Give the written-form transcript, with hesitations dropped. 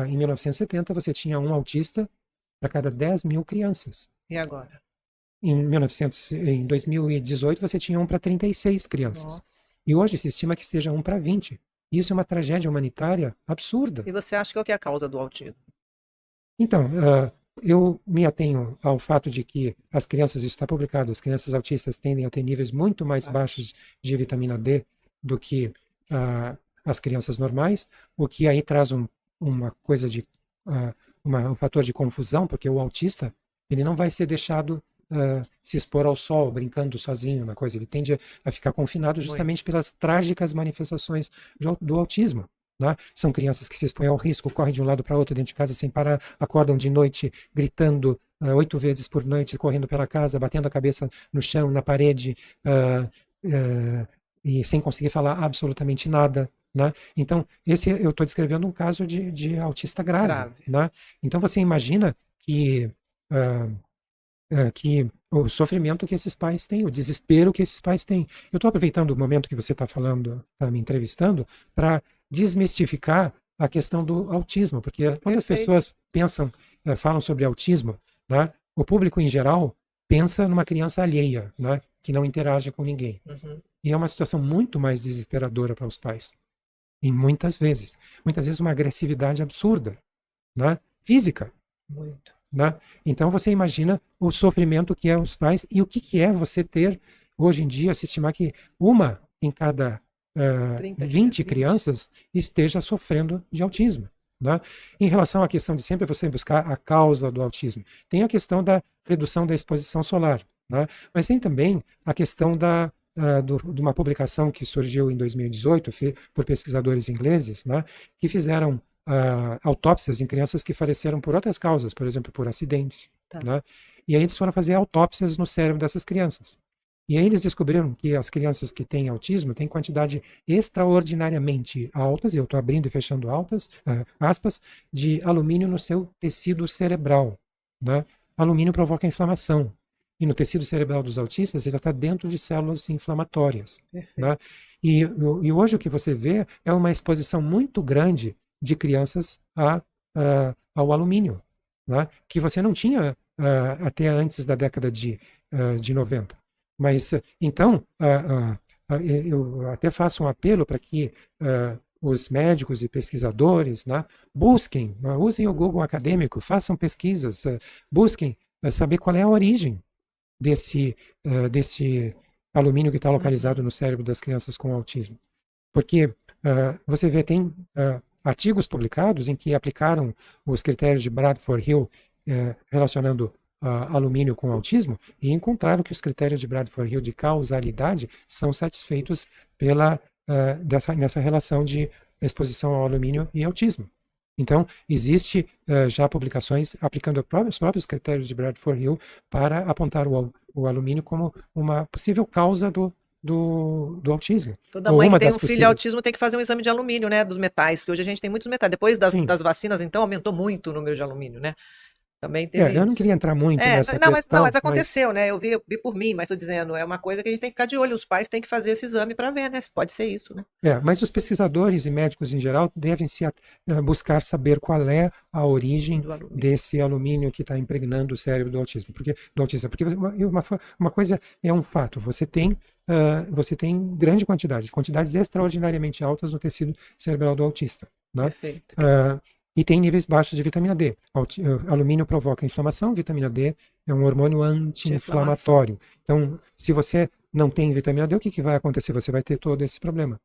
em 1970 você tinha um autista para cada 10 mil crianças. E agora? Em 2018 você tinha um para 36 crianças. Nossa. E hoje se estima que esteja um para 20. Isso é uma tragédia humanitária absurda. E você acha que é a causa do autismo? Então, eu me atenho ao fato de que as crianças, isso está publicado, as crianças autistas tendem a ter níveis muito mais baixos de vitamina D do que as crianças normais, o que aí traz uma coisa de um fator de confusão, porque o autista ele não vai ser deixado se expor ao sol, brincando sozinho, uma coisa. Ele tende a ficar confinado justamente pelas trágicas manifestações do autismo. Né? São crianças que se expõem ao risco, correm de um lado para outro dentro de casa sem parar, acordam de noite gritando 8 vezes por noite, correndo pela casa, batendo a cabeça no chão, na parede, e sem conseguir falar absolutamente nada. Né? Então, eu estou descrevendo um caso de autista grave. Né? Então, você imagina que o sofrimento que esses pais têm, o desespero que esses pais têm. Eu estou aproveitando o momento que você está falando, está me entrevistando, para desmistificar a questão do autismo, porque quando as pessoas falam sobre autismo, né, o público em geral pensa numa criança alheia, né, que não interage com ninguém. E é uma situação muito mais desesperadora para os pais. E muitas vezes uma agressividade absurda, né, física. Muito. Né? Então você imagina o sofrimento que é os pais e o que é você ter, hoje em dia, se estimar que uma em cada 20 crianças esteja sofrendo de autismo. Né? Em relação à questão de sempre você buscar a causa do autismo, tem a questão da redução da exposição solar, né? Mas tem também a questão de uma publicação que surgiu em 2018 por pesquisadores ingleses, né, que fizeram autópsias em crianças que faleceram por outras causas, por exemplo, por acidentes. Né? E aí eles foram fazer autópsias no cérebro dessas crianças. E aí eles descobriram que as crianças que têm autismo têm quantidade extraordinariamente altas, e eu estou abrindo e fechando aspas, de alumínio no seu tecido cerebral. Né? Alumínio provoca inflamação. E no tecido cerebral dos autistas, ele está dentro de células inflamatórias. Né? E hoje o que você vê é uma exposição muito grande de crianças ao alumínio, né? Que você não tinha até antes da década de 90. Mas, então, eu até faço um apelo para que os médicos e pesquisadores, né, busquem, usem o Google acadêmico, façam pesquisas, busquem saber qual é a origem desse alumínio que está localizado no cérebro das crianças com autismo. Porque você vê, tem artigos publicados em que aplicaram os critérios de Bradford-Hill relacionando alumínio com autismo e encontraram que os critérios de Bradford-Hill de causalidade são satisfeitos nessa relação de exposição ao alumínio e autismo. Então, existe já publicações aplicando os próprios critérios de Bradford-Hill para apontar o alumínio como uma possível causa do autismo. Toda mãe que tem um filho autismo tem que fazer um exame de alumínio, né? Dos metais, que hoje a gente tem muitos metais. Depois das vacinas, então, aumentou muito o número de alumínio, né? Também teve eu não queria entrar muito nessa questão. Mas aconteceu, né? Eu vi por mim, mas estou dizendo, é uma coisa que a gente tem que ficar de olho. Os pais têm que fazer esse exame para ver, né? Pode ser isso, né? Mas os pesquisadores e médicos em geral devem buscar saber qual é a origem desse alumínio que está impregnando o cérebro do autismo. Porque uma coisa é um fato, você tem grande quantidades extraordinariamente altas no tecido cerebral do autista. Né? Perfeito. E tem níveis baixos de vitamina D. Alumínio provoca inflamação, vitamina D é um hormônio anti-inflamatório. Então, se você não tem vitamina D, o que vai acontecer? Você vai ter todo esse problema.